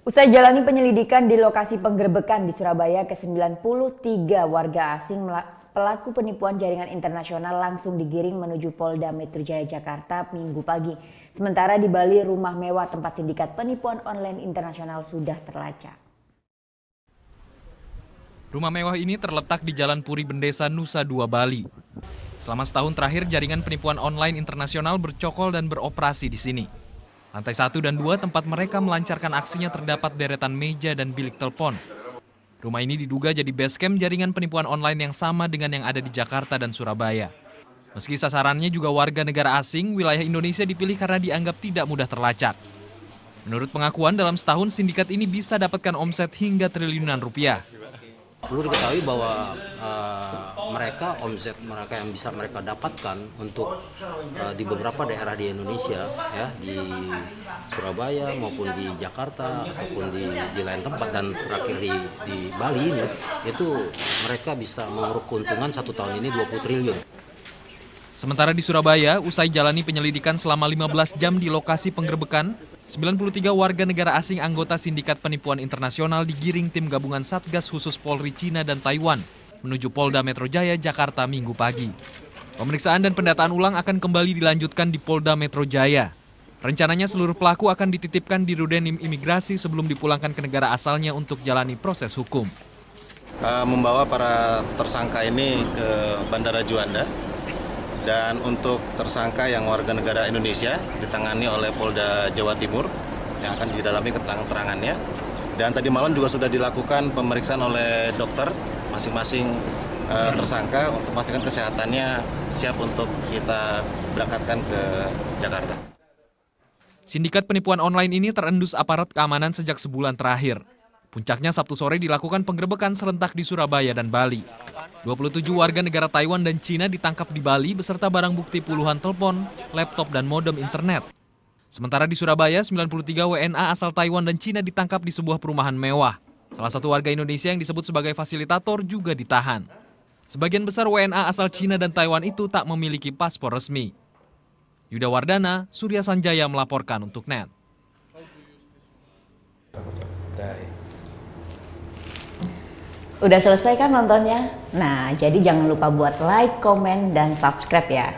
Usai jalani penyelidikan di lokasi penggerebekan di Surabaya, ke-93 warga asing pelaku penipuan jaringan internasional langsung digiring menuju Polda Metro Jaya Jakarta Minggu pagi. Sementara di Bali, rumah mewah tempat sindikat penipuan online internasional sudah terlacak. Rumah mewah ini terletak di Jalan Puri Bendesa, Nusa Dua, Bali. Selama setahun terakhir, jaringan penipuan online internasional bercokol dan beroperasi di sini. Lantai 1 dan 2 tempat mereka melancarkan aksinya terdapat deretan meja dan bilik telepon. Rumah ini diduga jadi base camp jaringan penipuan online yang sama dengan yang ada di Jakarta dan Surabaya. Meski sasarannya juga warga negara asing, wilayah Indonesia dipilih karena dianggap tidak mudah terlacak. Menurut pengakuan, dalam setahun sindikat ini bisa dapatkan omset hingga triliunan rupiah. Perlu diketahui bahwa omset mereka yang bisa mereka dapatkan untuk di beberapa daerah di Indonesia, ya, di Surabaya maupun di Jakarta ataupun di lain tempat dan terakhir di Bali ini, itu mereka bisa mengeruk keuntungan 1 tahun ini 20 triliun. Sementara di Surabaya, usai jalani penyelidikan selama 15 jam di lokasi penggerebekan, 93 warga negara asing anggota sindikat penipuan internasional digiring tim gabungan Satgas Khusus Polri Cina dan Taiwan menuju Polda Metro Jaya Jakarta Minggu pagi. Pemeriksaan dan pendataan ulang akan kembali dilanjutkan di Polda Metro Jaya. Rencananya seluruh pelaku akan dititipkan di Rudenim Imigrasi sebelum dipulangkan ke negara asalnya untuk jalani proses hukum. Membawa para tersangka ini ke Bandara Juanda. Dan untuk tersangka yang warga negara Indonesia ditangani oleh Polda Jawa Timur yang akan didalami keterangan-keterangannya. Dan tadi malam juga sudah dilakukan pemeriksaan oleh dokter masing-masing tersangka untuk memastikan kesehatannya siap untuk kita berangkatkan ke Jakarta. Sindikat penipuan online ini terendus aparat keamanan sejak sebulan terakhir. Puncaknya Sabtu sore dilakukan penggerebekan serentak di Surabaya dan Bali. 27 warga negara Taiwan dan Cina ditangkap di Bali beserta barang bukti puluhan telepon, laptop, dan modem internet. Sementara di Surabaya, 93 WNA asal Taiwan dan Cina ditangkap di sebuah perumahan mewah. Salah satu warga Indonesia yang disebut sebagai fasilitator juga ditahan. Sebagian besar WNA asal Cina dan Taiwan itu tak memiliki paspor resmi. Yuda Wardana, Surya Sanjaya melaporkan untuk NET. Udah selesai kan nontonnya? Nah, jadi jangan lupa buat like, komen, dan subscribe ya.